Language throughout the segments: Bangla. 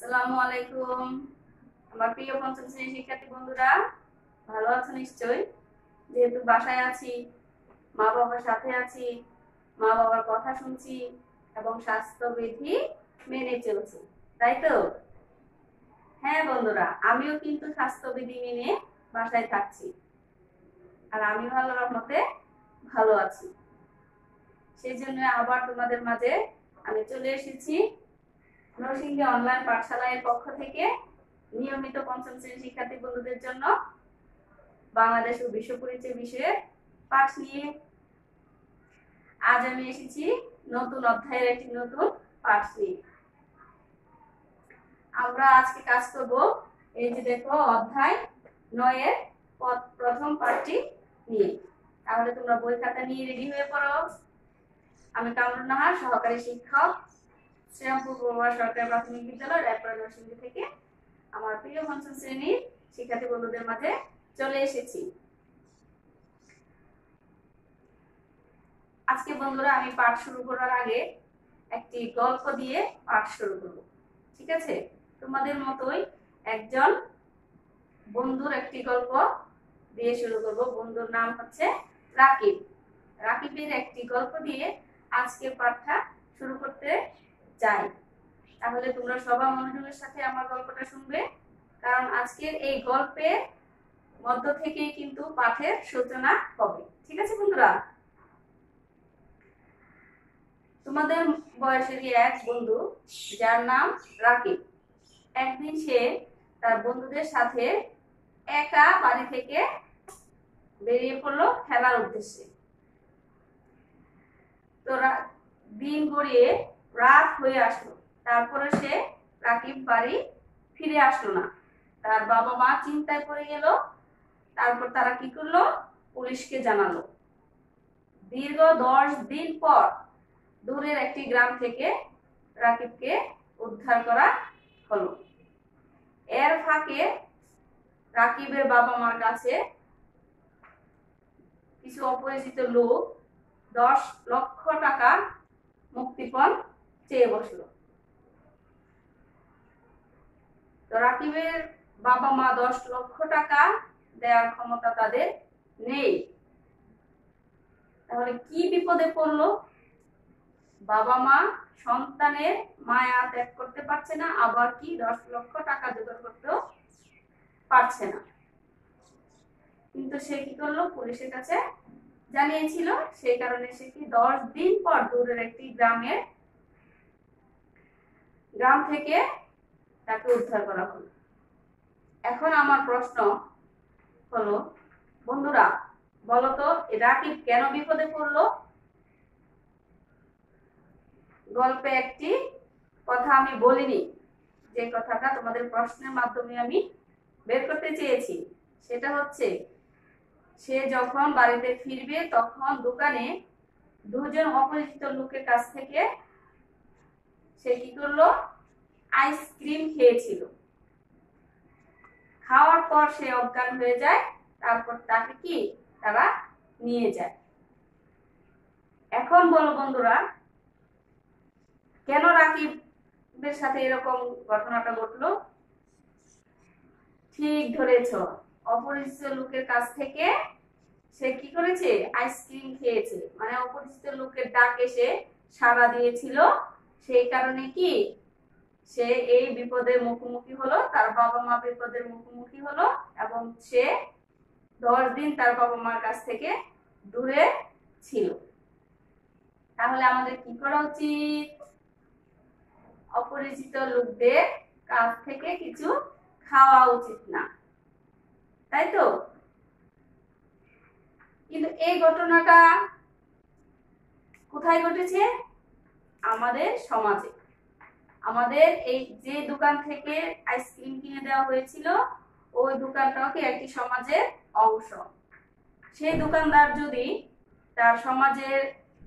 আসসালামু আলাইকুম। আমার প্রিয় পঞ্চম শ্রেণীর শিক্ষার্থী বন্ধুরা, ভালো আছো নিশ্চয়ই। যেহেতু বাসায় আছি, মা বাবার সাথে আছি, মা বাবার কথা শুনছি এবং স্বাস্থ্যবিধি মেনে চলছি, তাই তো? হ্যাঁ বন্ধুরা, আমিও কিন্তু স্বাস্থ্যবিধি মেনে বাসায় থাকছি, আর আমি আল্লাহর রহমতে ভালো আছি। সেই জন্য আবার তোমাদের মাঝে আমি চলে এসেছি নরসিংদী অনলাইন পাঠশালার পক্ষ থেকে নিয়মিত পঞ্চম শ্রেণীর শিক্ষার্থী বন্ধুদের জন্য বাংলাদেশ ও বিশ্ব পরিচয় বিষয়ে পাঠ নিয়ে। আজ আমি এসেছি নতুন অধ্যায়ের একটি নতুন পাঠ নিয়ে। আমরা আজকে কাজ করব, এই যে দেখো, অধ্যায় 9 এর প্রথম পাঠটি নিয়ে। তাহলে তোমরা বই খাতা নিয়ে রেডি হয়ে পড়ো। আমি কামরুন নাহার, সহকারী শিক্ষক, শ্রীরামপুর পড়ুয়া সরকারি প্রাথমিক বিদ্যালয়, রায়পুরা নরসিংদী থেকে আমার প্রিয় পঞ্চম শ্রেণীর শিক্ষার্থী বন্ধুদের মাঝে চলে এসেছি। আজকে বন্ধুরা, আমি পাঠ শুরু করার আগে একটি গল্প দিয়ে পাঠ শুরু করব, ঠিক আছে? তোমাদের মতোই একজন বন্ধুর একটি গল্প দিয়ে শুরু করব। বন্ধুর নাম হচ্ছে রাকিব। রাকিবের একটি গল্প দিয়ে আজকের পাঠটা শুরু করতে চাই। তাহলে তোমরা সবাই মনোযোগের সাথে আমার গল্পটা শুনবে, কারণ আজকের এই গল্পের মধ্য থেকেই কিন্তু পাঠের সূচনা হবে, ঠিক আছে বন্ধুরা? তোমাদের বয়সেরই এক বন্ধু, যার নাম রাকিব, একদিন সে তার বন্ধুদের সাথে একা বাড়ি থেকে বেরিয়ে পড়লো খেলার উদ্দেশ্যে। তো দিন গড়িয়ে রাত হয়ে আসলো, তারপরে সে রাকিব বাড়ি ফিরে আসলো না। তার বাবা মা চিন্তায় পড়ে গেল। তারপর তারা কি করলো? পুলিশকে জানালো। দীর্ঘ 10 দিন পর দূরের একটি গ্রাম থেকে রাকিবকে উদ্ধার করা হলো। এর ফাঁকে রাকিবের বাবা মার কাছে কিছু অপরিচিত লোক 10 লক্ষ টাকা মুক্তিপণ চেয়ে বসলো। তো রাকিবের বাবা মা 10 লক্ষ টাকা দেওয়ার ক্ষমতা তাদের নেই। তাহলে কি বিপদে পড়লো? বাবা মা সন্তানের মায়া ত্যাগ করতে পারছে না, আবার কি 10 লক্ষ টাকা জোগাড় করতেও পারছে না। কিন্তু সে কি করলো? পুলিশের কাছে জানিয়েছিল। সেই কারণে সে কি 10 দিন পর দূরের একটি গ্রাম থেকে তাকে উদ্ধার করা হলো। এখন আমার প্রশ্ন হলো, বন্ধুরা বলতো, রাকিব কেন বিপদে পড়লো? গল্পে একটি কথা আমি বলিনি, যে কথাটা তোমাদের প্রশ্নের মাধ্যমে আমি বের করতে চেয়েছি। সেটা হচ্ছে, সে যখন বাড়িতে ফিরবে তখন দোকানে দুজন অপরিচিত লোকের কাছ থেকে সে কি করলো? আইসক্রিম খেয়েছিল। খাওয়ার পর সে অজ্ঞান হয়ে যায়। তারপর তাকে কি তারা নিয়ে যায়। এখন বলো বন্ধুরা, কেন রাকিবের সাথে এরকম ঘটনাটা ঘটলো? ঠিক ধরেছ, অপরিচিত লোকের কাছ থেকে সে কি করেছে? আইসক্রিম খেয়েছে। মানে অপরিচিত লোকের ডাকে সে সাড়া দিয়েছিল। সেই কারণে কি সে এই বিপদের মুখোমুখি হলো, তার বাবা মা বিপদের মুখোমুখি হলো, এবং সে 10 দিন তার বাবা মার কাছ থেকে দূরে ছিল। তাহলে আমাদের কি করা উচিত? অপরিচিত লোকদের কাছ থেকে কিছু খাওয়া উচিত না, তাই তো? কিন্তু এই ঘটনাটা কোথায় ঘটেছে? আমাদের সমাজে। আমাদের এই যে দোকান থেকে আইসক্রিম কিনে দেওয়া হয়েছিল, ওই দোকানটাও কি একটি সমাজের অংশ। সেই দোকানদার যদি তার সমাজের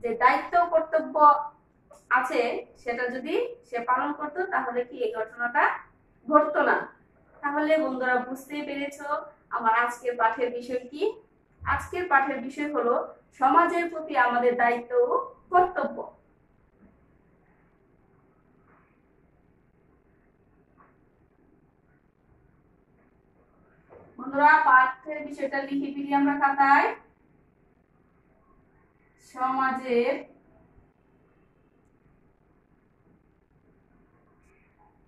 যে দায়িত্ব কর্তব্য আছে সেটা যদি সে পালন করতো, তাহলে কি এই ঘটনাটা ঘটতো না। তাহলে বন্ধুরা বুঝতেই পেরেছো আমার আজকের পাঠের বিষয় কি? আজকের পাঠের বিষয় হলো সমাজের প্রতি আমাদের দায়িত্ব ও কর্তব্য। বিষয়টা লিখে ফেলি আমরা খাতায়। সমাজের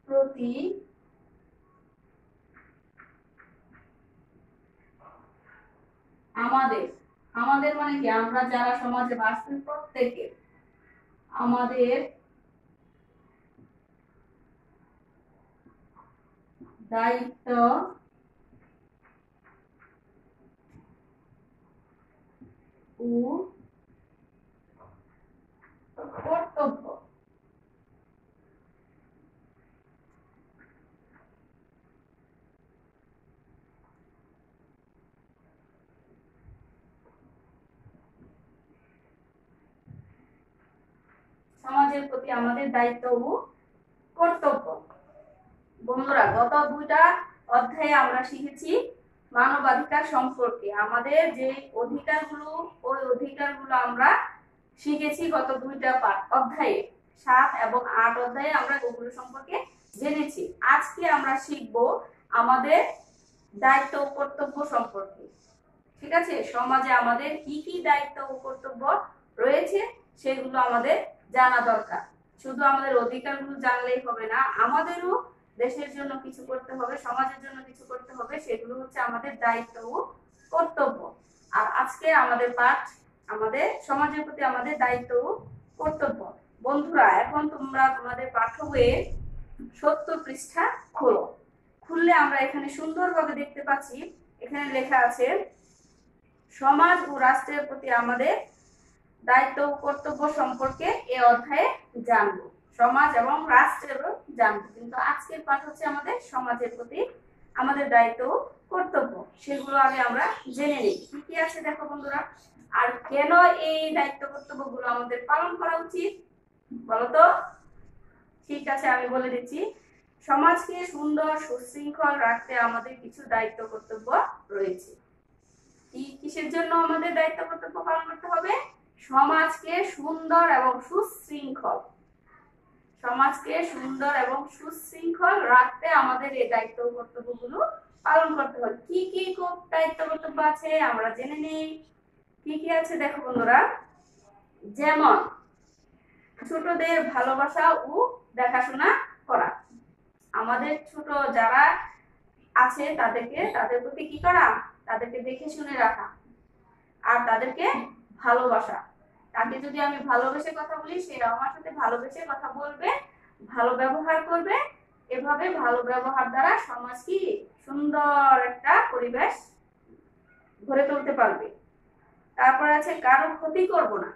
প্রতি আমাদের, আমাদের মানে কি, আমরা যারা সমাজে বাস করি প্রত্যেকে, আমাদের দায়িত্ব ও কর্তব্য। সমাজের প্রতি আমাদের দায়িত্ব ও কর্তব্য। বন্ধুরা, গত দুইটা অধ্যায়ে আমরা শিখেছি মানবাধিকার সম্পর্কে। আমাদের যে অধিকারগুলো, ওই অধিকারগুলো আমরা শিখেছি গত দুইটা অধ্যায়ে, 7 এবং 8 অধ্যায়ে আমরা ওগুলো সম্পর্কে জেনেছি। আজকে আমরা শিখব আমাদের দায়িত্ব ও কর্তব্য সম্পর্কে। ঠিক আছে, সমাজে আমাদের কি কি দায়িত্ব ও কর্তব্য রয়েছে সেগুলো আমাদের জানা দরকার। শুধু আমাদের অধিকারগুলো জানলেই হবে না, আমাদেরও দেশের জন্য কিছু করতে হবে, সমাজের জন্য কিছু করতে হবে। সেগুলো হচ্ছে আমাদের দায়িত্ব ও কর্তব্য। আর আজকে আমাদের পাঠ আমাদের সমাজের প্রতি আমাদের দায়িত্ব ও কর্তব্য। বন্ধুরা, এখন তোমরা তোমাদের পাঠ্য বইয়ের 70 পৃষ্ঠা খোলো। খুললে আমরা এখানে সুন্দরভাবে দেখতে পাচ্ছি, এখানে লেখা আছে সমাজ ও রাষ্ট্রের প্রতি আমাদের দায়িত্ব ও কর্তব্য সম্পর্কে এই অধ্যায়ে জানবো। সমাজ এবং রাষ্ট্রেরও জানবো, কিন্তু আজকের পাঠ হচ্ছে আমাদের সমাজের প্রতি আমাদের দায়িত্ব ও কর্তব্য। সেগুলো আগে আমরা জেনে নিই। কি কি আছে দেখো বন্ধুরা, আর কেন এই দায়িত্ব কর্তব্য গুলো আমাদের পালন করা উচিত বলতো? ঠিক আছে, আমি বলে দিচ্ছি। সমাজকে সুন্দর সুশৃঙ্খল রাখতে আমাদের কিছু দায়িত্ব কর্তব্য রয়েছে। কিসের জন্য আমাদের দায়িত্ব কর্তব্য পালন করতে হবে? সমাজকে সুন্দর এবং সুশৃঙ্খল, সমাজকে সুন্দর এবং সুশৃঙ্খল রাখতে আমাদের এই দায়িত্ব কর্তব্যগুলো পালন করতে হবে। কি কি দায়িত্ব কর্তব্য আছে আমরা জেনে নেই। কি কি আছে দেখো বন্ধুরা, যেমন ছোটদের ভালোবাসা ও দেখাশোনা করা। আমাদের ছোট যারা আছে তাদের প্রতি কি করা? তাদেরকে দেখে শুনে রাখা আর তাদেরকে ভালোবাসা। তাকে যদি আমি ভালোবেসে কথা বলি, সে আমার সাথে ভালোবেসে কথা বলবে, ভালো ব্যবহার করবে। এভাবে ভালো ব্যবহার দ্বারা সমাজ কি সুন্দর একটা পরিবেশ গড়ে তুলতে পারবে। তারপর আছে কারো ক্ষতি করব না।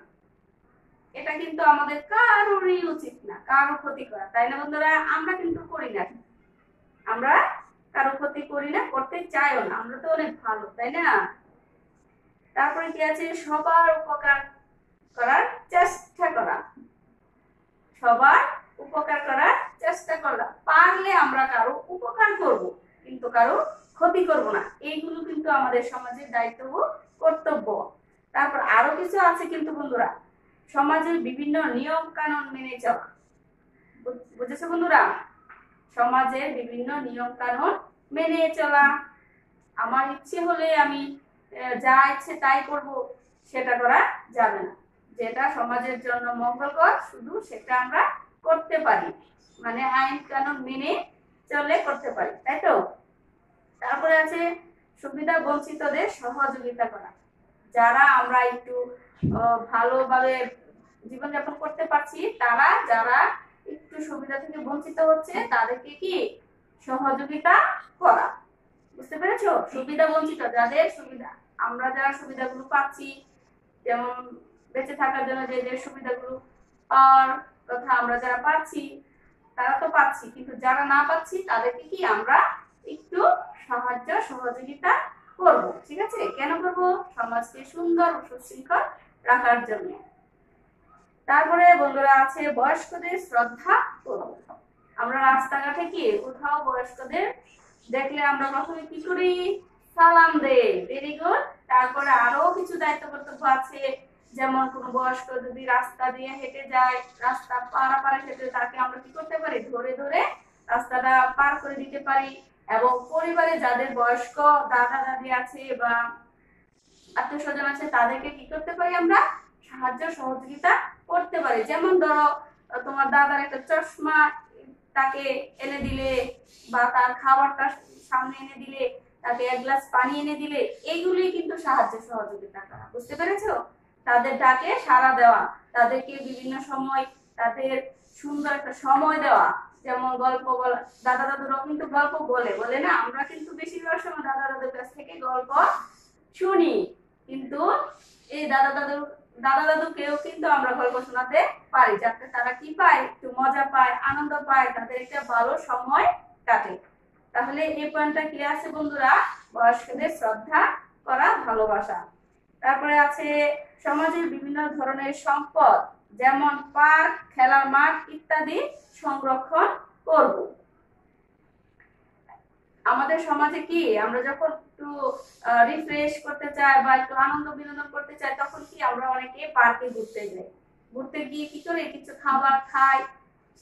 এটা কিন্তু আমাদের কারোরই উচিত না, কারো ক্ষতি করা, তাই না বন্ধুরা? আমরা কিন্তু করি না, আমরা কারো ক্ষতি করি না, করতে চাইও না, আমরা তো অনেক ভালো, তাই না? তারপরে কি আছে? সবার উপকার করার চেষ্টা করা, সবার উপকার করার চেষ্টা করা। পারলে আমরা কারো উপকার করব, কিন্তু কারো ক্ষতি করব না। এইগুলো কিন্তু আমাদের সমাজের দায়িত্ব ও কর্তব্য। তারপর আরো কিছু আছে কিন্তু বন্ধুরা, সমাজের বিভিন্ন নিয়ম কানুন মেনে চলা। বুঝেছো বন্ধুরা? সমাজের বিভিন্ন নিয়ম কানুন মেনে চলা। আমার ইচ্ছে হলে আমি যা ইচ্ছে তাই করব, সেটা করা যাবে না। যেটা সমাজের জন্য মঙ্গলকর শুধু সেটা আমরা করতে পারি, মানে আইন কানুন মেনে চলে করতে পারি, তাই তো? তারপরে আছে সুবিধা বঞ্চিতদের সহযোগিতা করা। যারা আমরা একটু ভালোভাবে জীবনযাপন করতে পারছি, তারা যারা একটু সুবিধা থেকে বঞ্চিত হচ্ছে তাদেরকে কি সহযোগিতা করা। বুঝতে পেরেছো? সুবিধা বঞ্চিত যাদের সুবিধা, আমরা যারা সুবিধাগুলো পাচ্ছি, যেমন বেঁচে থাকার জন্য যে যে সুবিধাগুলো পাওয়ার কথা আমরা যারা পাচ্ছি, তারা তো পাচ্ছি, কিন্তু যারা না পাচ্ছি তাদেরকে কি আমরা একটু সাহায্য সহযোগিতা করব। ঠিক আছে? কেন করব? সমাজকে সুন্দর ও সুশৃঙ্খল রাখার জন্য। তারপরে বন্ধুরা আছে বয়স্কদের শ্রদ্ধা করব। আমরা রাস্তাঘাটে কি কোথাও বয়স্কদের দেখলে আমরা প্রথমে কি করি? সালাম দেই। Very good. তারপরে আরো কিছু দায়িত্ব কর্তব্য আছে, যেমন কোন বয়স্ক যদি রাস্তা দিয়ে হেঁটে যায়, রাস্তা পারাপারে হেঁটে, তাকে আমরা কি করতে পারি? ধরে ধরে রাস্তাটা পার করে দিতে পারি। এবং পরিবারে যাদের বয়স্ক দাদা দাদি আছে বা আত্মীয় স্বজন আছে তাদেরকে কি করতে পারি আমরা সাহায্য সহযোগিতা করতে পারি। যেমন ধরো তোমার দাদার একটা চশমা তাকে এনে দিলে বা তার খাবারটা সামনে এনে দিলে, তাকে এক গ্লাস পানি এনে দিলে, এইগুলি কিন্তু সাহায্য সহযোগিতা করা। বুঝতে পেরেছো? তাদের ডাকে সাড়া দেওয়া, তাদেরকে বিভিন্ন সময় তাদের সুন্দর একটা সময় দেওয়া, যেমন গল্প বলা। দাদা দাদুরাও কিন্তু গল্প বলে বলে না, আমরা কিন্তু বেশিরভাগ সময় দাদা দাদুর কাছ থেকে গল্প শুনি, কিন্তু এই দাদা দাদুকেও কিন্তু আমরা গল্প শোনাতে পারি, যাতে তারা কি পায়, একটু মজা পায়, আনন্দ পায়, তাদের একটা ভালো সময় কাটে। তাহলে এই পয়েন্টটা ক্লিয়ার আছে বন্ধুরা? বয়স্কদের শ্রদ্ধা করা, ভালোবাসা। তারপরে আছে সমাজের বিভিন্ন ধরনের সম্পদ যেমন পার্ক, খেলার মাঠ ইত্যাদি সংরক্ষণ করব। আমাদের সমাজে কি আমরা যখন একটু রিফ্রেশ করতে চাই বা একটু আনন্দ বিনোদন করতে চাই, তখন কি আমরা অনেকে পার্কে ঘুরতে যাই। ঘুরতে গিয়ে কি করে কিছু খাবার খাই,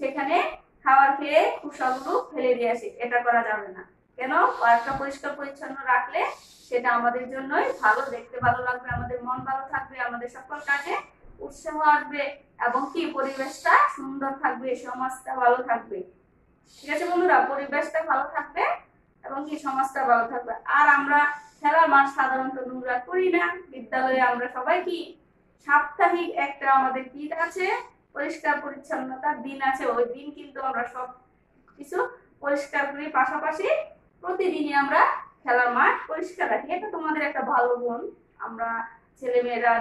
সেখানে খাবার খেয়ে খোসাগুলো ফেলে দিয়ে আসি। এটা করা যাবে না। কেন? পার্কটা পরিষ্কার পরিচ্ছন্ন রাখলে সেটা আমাদের জন্যই ভালো, দেখতে ভালো লাগবে, আমাদের মন ভালো থাকবে, আমাদের সকল কাজে উৎসাহ আসবে এবং কি পরিবেশটা সুন্দর থাকবে, সমাজটা ভালো থাকবে। ঠিক আছে বন্ধুরা? পরিবেশটা ভালো থাকবে এবং কি সমাজটা ভালো থাকবে। আর আমরা খেলার মাঠ সাধারণত নোংরা করি না। বিদ্যালয়ে আমরা সবাই কি সাপ্তাহিক একটা আমাদের কি আছে, পরিষ্কার পরিচ্ছন্নতার দিন আছে। ওই দিন কিন্তু আমরা সব কিছু পরিষ্কার করি, পাশাপাশি প্রতিদিনই আমরা খেলার মাঠ পরিষ্কার রাখি। এটা তোমাদের একটা ভালো গুণ। আমরা ছেলে মেয়েরা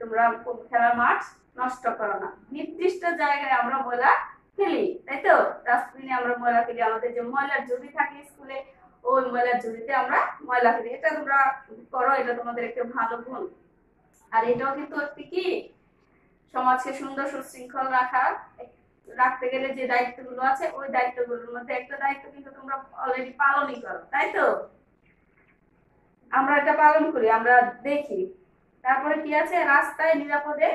তোমরা খেলার মাঠ নষ্ট করো না। নির্দিষ্ট জায়গায় আমরা ময়লা ফেলি, তাই তো? ডাস্টবিনে আমরা ময়লা ফেলি, আমাদের যে ময়লার ঝুড়ি থাকে স্কুলে, ওই ময়লার ঝুড়িতে আমরা ময়লা ফেলি। এটা তোমরা করো, এটা তোমাদের একটা ভালো গুণ। আর এটাও কিন্তু একটি কি সমাজকে সুন্দর সুশৃঙ্খল রাখতে গেলে যে দায়িত্বগুলো আছে, ওই দায়িত্বগুলোর মধ্যে একটা দায়িত্ব কিন্তু তোমরা অলরেডি পালনই করো, তাই তো? আমরা এটা পালন করি, আমরা দেখি। তারপরে কি আছে, রাস্তায় নিরাপদে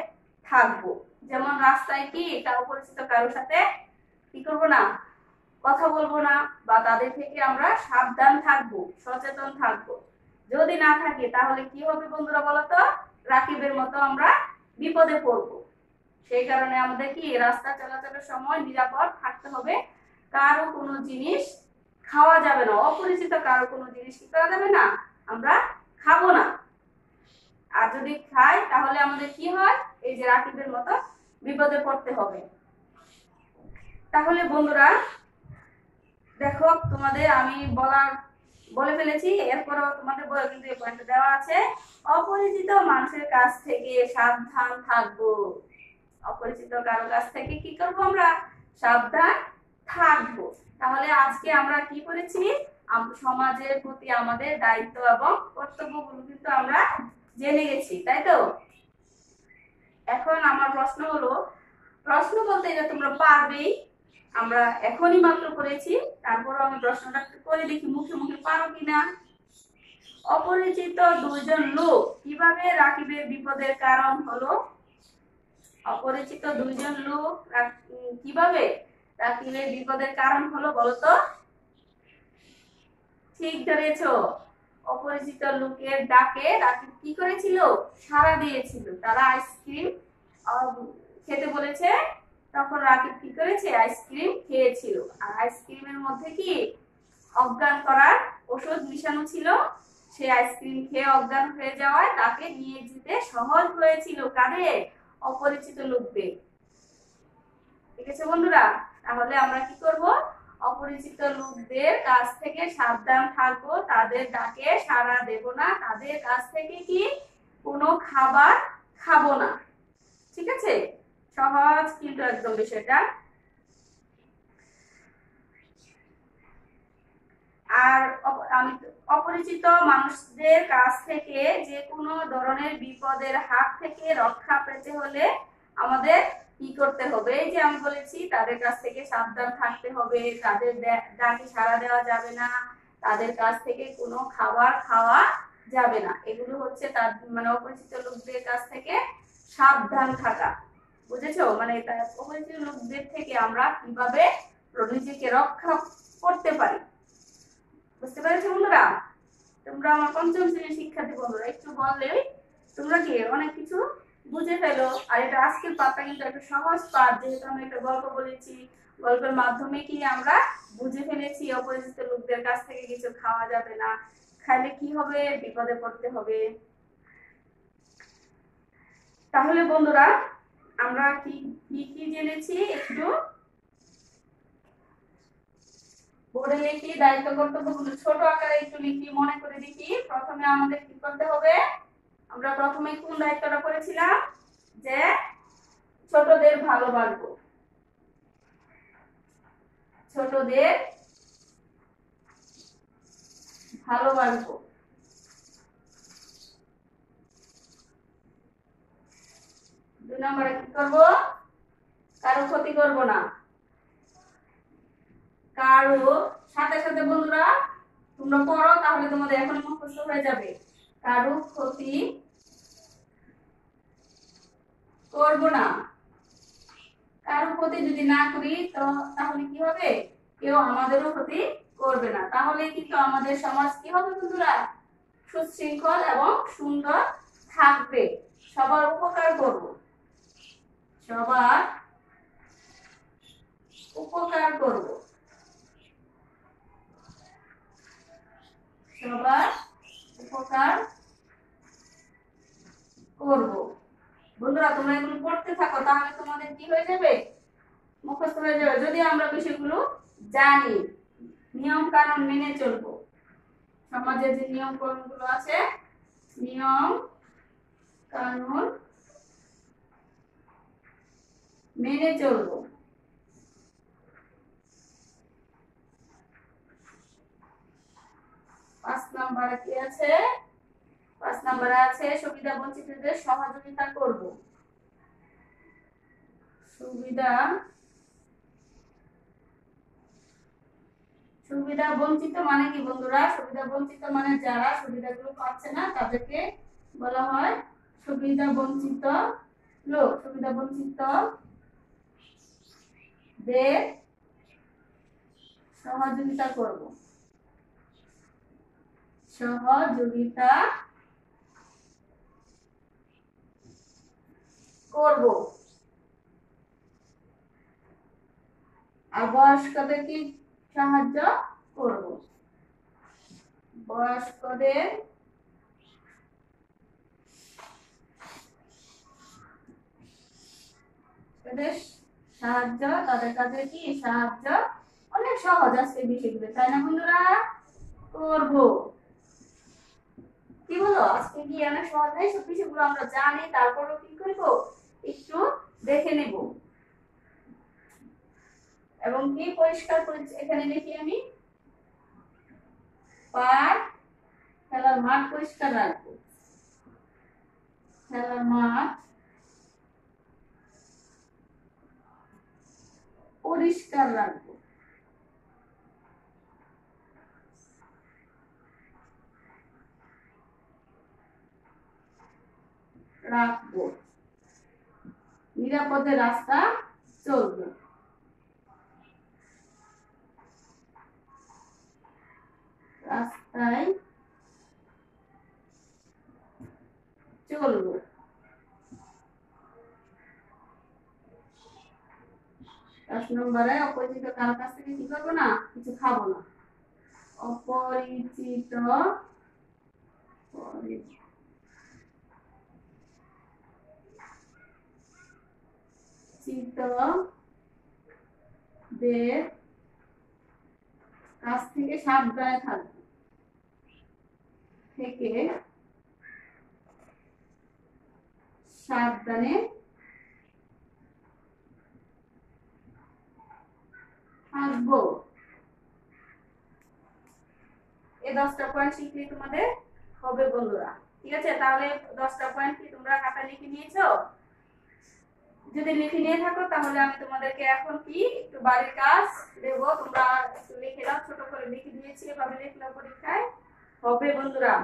থাকবো। যেমন রাস্তায় কি অপরিচিত কারোর সাথে কি করব না, কথা বলবো না, বা তাদের থেকে আমরা সাবধান থাকবো, সচেতন থাকবো। যদি না থাকি তাহলে কি হবে বন্ধুরা বলো তো? রাকিবের মতো আমরা বিপদে পড়বো। সেই কারণে আমাদের কি রাস্তা চলাচলের সময় নিরাপদ থাকতে হবে। কারো কোনো জিনিস খাওয়া যাবে না, অপরিচিত কারো কোনো জিনিস কি করা যাবে না, আমরা খাবো না। আর যদি খাই তাহলে আমাদের কি হয়, এই যে রাকিবের মতো বিপদে পড়তে হবে। তাহলে বন্ধুরা দেখো, তোমাদের আমি বলে ফেলেছি, এরপরও তোমাদের বলে কিন্তু এই পয়েন্টটা দেওয়া আছে, অপরিচিত মানুষের কাছ থেকে সাবধান থাকবো। অপরিচিত কারো কাছ থেকে কি করবো, আমরা সাবধান থাকবো। তাহলে আজকে আমরা কি করেছি, সমাজের প্রতি আমাদের দায়িত্ব এবং কর্তব্যগুলো কিন্তু আমরা জেনে গেছি, তাই তো? এখন আমার প্রশ্ন হলো, প্রশ্ন বলতে এটা তোমরা পারবেই, আমরা এখনই মাত্র করেছি, তারপরও আমি প্রশ্নটা করে দেখি মুখে মুখে পারো কিনা। অপরিচিত দুইজন লোক কিভাবে রাকিবের বিপদের কারণ হলো? অপরিচিত দুইজন লোক কিভাবে রাকিবের বিপদের কারণ হলো বলতো? ঠিক ধরেছো, অপরিচিত লোকের ডাকে রাকিব কি করেছিল, সাড়া দিয়েছিল। তারা আইসক্রিম খেতে বলেছে, তখন রাকিব কি করেছে, আইসক্রিম খেয়েছিল। আর আইসক্রিমের মধ্যে কি অজ্ঞান করার ওষুধ মিশানো ছিল। সে আইসক্রিম খেয়ে অজ্ঞান হয়ে যাওয়ায় তাকে নিয়ে যেতে সহজ হয়েছিল কাদের, অপরিচিত লোকদের। ঠিক আছে বন্ধুরা? তাহলে আমরা কি করব, অপরিচিত লোকদের কাছ থেকে সাবধান থাকবো, তাদের ডাকে সাড়া দেব না, তাদের কাছ থেকে কি কোনো খাবার খাবো না। ঠিক আছে? সহজ কিন্তু একদম বিষয়টা। আর আমি অপরিচিত মানুষদের কাছ থেকে যে কোনো ধরনের বিপদের হাত থেকে রক্ষা পেতে হলে আমাদের কি করতে হবে, এই যে আমি বলেছি তাদের কাছ থেকে সাবধান থাকতে হবে, তাদের ডাকে সাড়া দেওয়া যাবে না, তাদের কাছ থেকে কোনো খাবার খাওয়া যাবে না। এগুলো হচ্ছে তার মানে অপরিচিত লোকদের কাছ থেকে সাবধান থাকা। বুঝেছো? মানে অপরিচিত লোকদের থেকে আমরা কিভাবে নিজেকে রক্ষা করতে পারি। বুঝতে পেরেছো বন্ধুরা? তোমরা আমার পঞ্চম শ্রেণীর শিক্ষার্থী বন্ধুরা একটু বললেই তোমরা কি অনেক কিছু বুঝে ফেলো। আর এটা আজকের পাঠটা কিন্তু একটা সহজ পাঠ, যেহেতু আমি একটা গল্প বলেছি, গল্পের মাধ্যমে কি আমরা বুঝে ফেলেছি অপরিচিত লোকদের কাছ থেকে কিছু খাওয়া যাবে না, খাইলে কি হবে, বিপদে পড়তে হবে। তাহলে বন্ধুরা আমরা কি কি কি জেনেছি একটু বোর্ডে লিখি, দায়িত্ব কর্তব্যগুলো ছোট আকারে একটু লিখি, মনে করে দেখি। প্রথমে আমাদের কি করতে হবে, আমরা প্রথমে কোন দায়িত্বটা করেছিলাম, যে ছোটদের ভালোবাসবো, ছোটদের ভালোবাসবো। 2 নম্বরে কি করব, কারো ক্ষতি করব না। কারো সাথে সাথে বন্ধুরা তোমরা পড়ো, তাহলে তোমাদের এখনই মুখস্থ হয়ে যাবে। কারো ক্ষতি করব না। কারো ক্ষতি যদি না করি তো তাহলে কি হবে, কেউ আমাদেরও ক্ষতি করবে না। তাহলে কিন্তু আমাদের সমাজ কি হবে বন্ধুরা, সুশৃঙ্খল এবং সুন্দর থাকবে। সবার উপকার করব, সবার উপকার করব, সবার উপকার করব। বন্ধুরা তোমরা এগুলো পড়তে থাকো, তাহলে তোমাদের কি হয়ে যাবে, মুখস্থ হয়ে যাবে। যদি আমরা বিষয়গুলো জানি, নিয়ম কানুন মেনে চলবো, সমাজের যে নিয়ম কানুনগুলো আছে, নিয়ম কানুন মেনে চলবো। 5 নম্বরে কি আছে, 5 নম্বরে আছে সুবিধা বঞ্চিতদের সহযোগিতা করব। সুবিধা সুবিধা বঞ্চিত মানে কি বন্ধুরা, সুবিধা বঞ্চিত মানে যারা সুবিধাগুলো পাচ্ছে না তাদেরকে বলা হয় সুবিধা বঞ্চিত লোক। সুবিধা বঞ্চিত দের সহযোগিতা করব, সহযোগিতা করব। আর বয়স্কদের কি সাহায্য করব, বয়স্কদের সাহায্য, তাদের কাছে কি সাহায্য, অনেক সহজ আজকে বিষয়গুলো, তাই না বন্ধুরা, করব। কি বলো, আজকে কি অনেক সহজ নেই, সব বিষয়গুলো আমরা জানি, তারপরেও কি করব, একটু দেখে নেব। এবং কি পরিষ্কার করে এখানে লিখি আমি, পার্ক, খেলার মাঠ পরিষ্কার রাখবো, খেলার মাঠ পরিষ্কার রাখবো। রাখবো, নিরাপদে রাস্তা চলবো, রাস্তায় চলবো। 10 নম্বরে অপরিচিত কারো কাছ থেকে কি করবো না, কিছু খাবো না। অপরিচিত দের কাছ থেকে সাবধানে থাকবো, থেকে সাবধানে থাকবো। এই 10টা পয়েন্ট শিখলে তোমাদের হবে বন্ধুরা, ঠিক আছে? তাহলে 10টা পয়েন্ট কি তোমরা খাতায় লিখে নিয়েছো? যদি লিখে নিয়ে থাকো তাহলে আমি তোমাদেরকে এখন কি একটু বাড়ির কাজ দেব, তোমরা একটু লিখে দাও, ছোট করে লিখে দিয়েছি, এভাবে লিখলে পরীক্ষায় হবে বন্ধুরা।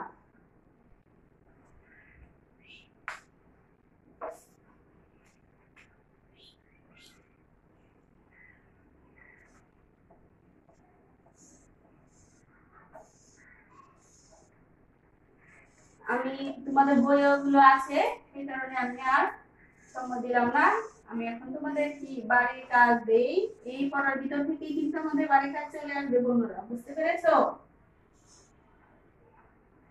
আমি তোমাদের বইগুলো আছে, সেই কারণে আমি আর সময় দিলাম না। আমি এখন তোমাদের কি বাড়ির কাজ দেই, এই পড়ার ভিতর থেকেই কিন্তু আমাদের বাড়ির কাজ চলে আসবে বন্ধুরা, বুঝতে পেরেছো?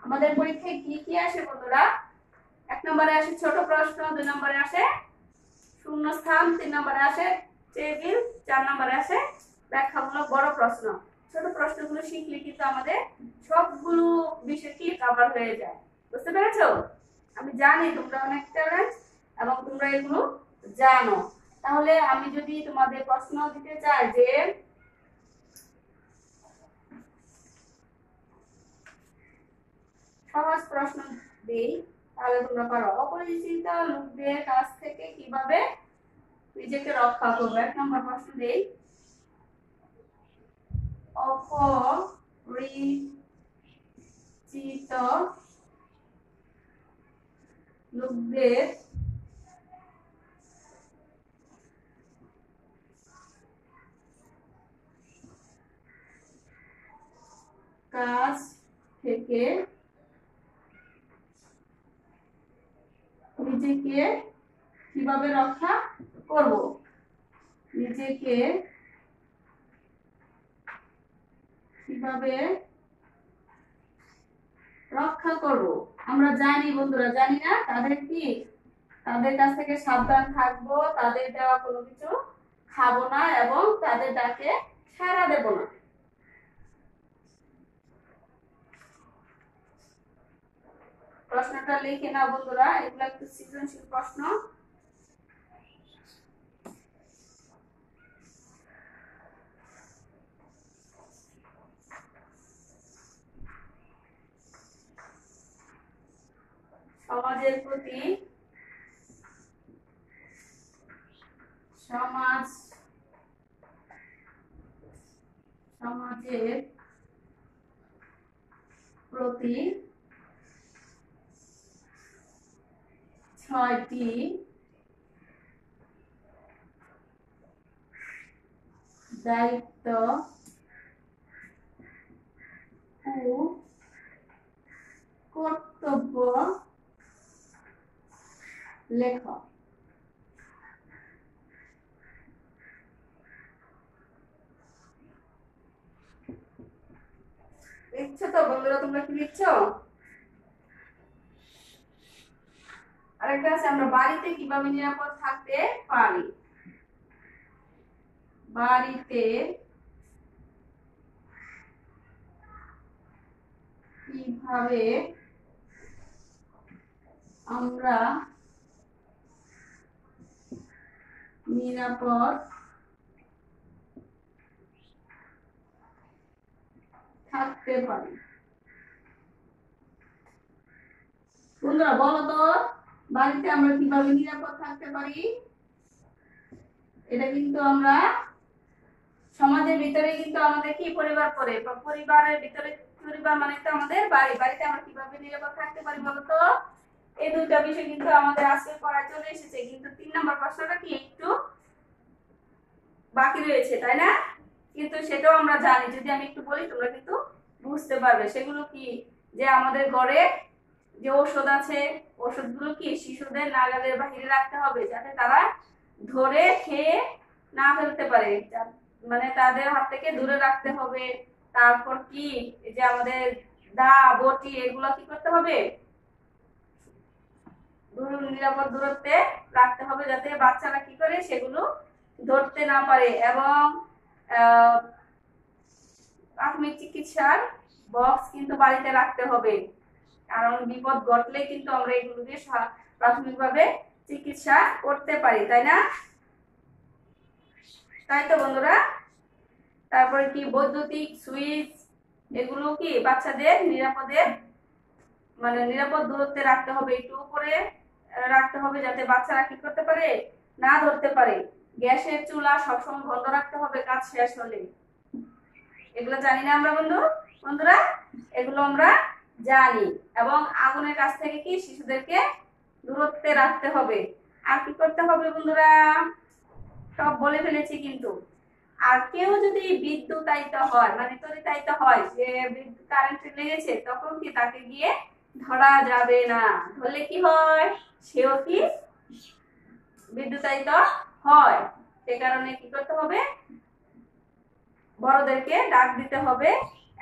আমাদের পরীক্ষায় কি কি আসে বন্ধুরা? 1 নম্বরে আসে ছোট প্রশ্ন, 2 নম্বরে আসে শূন্যস্থান, 3 নম্বরে আসে টেবিল, 4 নম্বরে আসে ব্যাখ্যামূলক বড় প্রশ্ন। ছোট প্রশ্নগুলো শিখলে কিন্তু আমাদের সবগুলো বিষয় কি কভার হয়ে যায়, বুঝতে পেরেছো? আমি জানি তোমরা অনেক ট্যালেন্ট এবং তোমরা এগুলো জানো। তাহলে আমি যদি তোমাদের প্রশ্ন দিতে চাই যে সহজ প্রশ্ন দেই, তাহলে তোমরা পারো। অপরিচিত লোকদের কাছ থেকে কিভাবে নিজেকে রক্ষা করবে? 1 নম্বর প্রশ্ন দেই, অপরিচিত লোকদের কাছ থেকে নিজেকে কিভাবে রক্ষা করব? নিজেকে কিভাবে রক্ষা করব? আমরা জানি বন্ধুরা, জানি না? তাদের কাছ থেকে সাবধান থাকবো, তাদের দেওয়া কোনো কিছু খাবো না এবং তাদের ডাকে সাড়া দেব না। প্রশ্নটা লিখে নাও বন্ধুরা, এগুলো একটু সৃজনশীল প্রশ্ন। সমাজের প্রতি সমাজের প্রতি 6টি দায়িত্ব ও কর্তব্য লেখ। লিখছো তো বন্ধুরা? তোমরা কি লিখছো? আরেকটা আছে, আমরা বাড়িতে কিভাবে নিরাপদ থাকতে পারি? বাড়িতে কিভাবে আমরা নিরাপদ থাকতে পারি? বন্ধুরা বলো তো, বাড়িতে আমরা কিভাবে নিরাপদ থাকতে পারি? এটা কিন্তু আমরা সমাজের ভিতরে কিন্তু আমাদের কি পরিবার পড়ে, পরিবারের ভিতরে, পরিবার মানে তো আমাদের বাড়ি, বাড়িতে আমরা কিভাবে নিরাপদ থাকতে পারি বলো তো? এই দুটো বিষয় কিন্তু আমাদের আজকে পড়া চলে এসেছে, কিন্তু 3 নম্বর প্রশ্নটা কি একটু বাকি রয়েছে, তাই না? কিন্তু সেটাও আমরা জানি, যদি আমি একটু বলি তোমরা কিন্তু বুঝতে পারবে। সেগুলো কি, যে আমাদের ঘরে যে ঔষধ আছে, ওষুধগুলো কি শিশুদের নাগালের বাহিরে রাখতে হবে, যাতে তারা ধরে খেয়ে না ফেলতে পারে, মানে তাদের হাত থেকে দূরে রাখতে হবে। তারপর কি, এই যে আমাদের দা বটি, এগুলো কি করতে হবে? নিরাপদ দূরত্বে রাখতে হবে, যাতে বাচ্চারা কি করে সেগুলো ধরতে না পারে। এবং প্রাথমিক চিকিৎসার বক্স কিন্তু বাড়িতে রাখতে হবে, কারণ বিপদ ঘটলে কিন্তু আমরা এগুলো দিয়ে প্রাথমিকভাবে চিকিৎসা করতে পারি, তাই না? তাই তো বন্ধুরা? তারপরে কি, বৈদ্যুতিক সুইচ, এগুলো কি বাচ্চাদের নিরাপদ দূরত্বে রাখতে হবে, একটু উপরে রাখতে হবে, যাতে বাচ্চারা কি করতে পারে, না ধরতে পারে। গ্যাসের চুলা সবসময় বন্ধ রাখতে হবে কাজ শেষ হলে। এগুলো জানি না আমরা বন্ধুরা? এগুলো আমরা জানি। এবং আগুনের কাছ থেকে কি শিশুদেরকে দূরত্বে রাখতে হবে। আর কি করতে হবে বন্ধুরা? সব বলে ফেলেছি কিন্তু। আর কেউ যদি বিদ্যুতায়িত হয়, মানে তড়িতায়িত হয়, যে বিদ্যুৎ কারেন্ট লেগেছে, তখন কি তাকে গিয়ে ধরা যাবে না। ধরলে কি হয়? সেও কি বিদ্যুতায়িত হয়। সে কারণে কি করতে হবে? বড়দেরকে ডাক দিতে হবে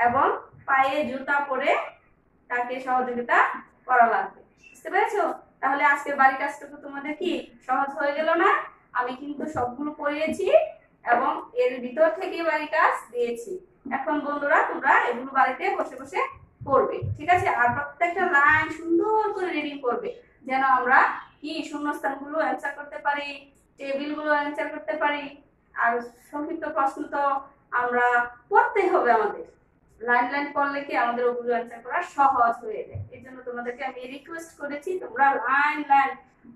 এবং পায়ে জুতা পরে তাকে সহযোগিতা করা লাগবে। বুঝতে পেরেছো? তাহলে আজকের বাড়ির কাজটুকু তোমাদের কি সহজ হয়ে গেল না? আমি কিন্তু সবগুলো করিয়েছি এবং এর ভিতর থেকে বাড়ির কাজ দিয়েছি। এখন বন্ধুরা তোমরা এগুলো বাড়িতে বসে বসে করবে, ঠিক আছে? আর প্রত্যেকটা লাইন সুন্দর করে রিডিং করবে, যেন আমরা কি শূন্যস্থানগুলো অ্যান্সার করতে পারি, টেবিলগুলো অ্যান্সার করতে পারি। আর সংক্ষিপ্ত প্রশ্ন তো আমরা পড়তেই হবে, আমাদের লাইন লাইন পড়লে কি আমাদের ওগুলো অ্যান্সার করা সহজ হয়ে যায়। এই জন্য তোমাদেরকে আমি রিকোয়েস্ট করেছি তোমরা লাইন লাইন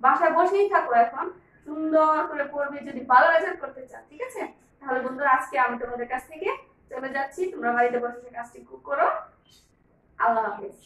বাসায় বসেই থাকো, এখন সুন্দর করে পড়বে যদি ভালো রেজাল্ট করতে চাও, ঠিক আছে? তাহলে বন্ধুরা আজকে আমি তোমাদের কাছ থেকে চলে যাচ্ছি, তোমরা বাড়িতে বসে কাজটি করো। আল্লাহ হাফেজ।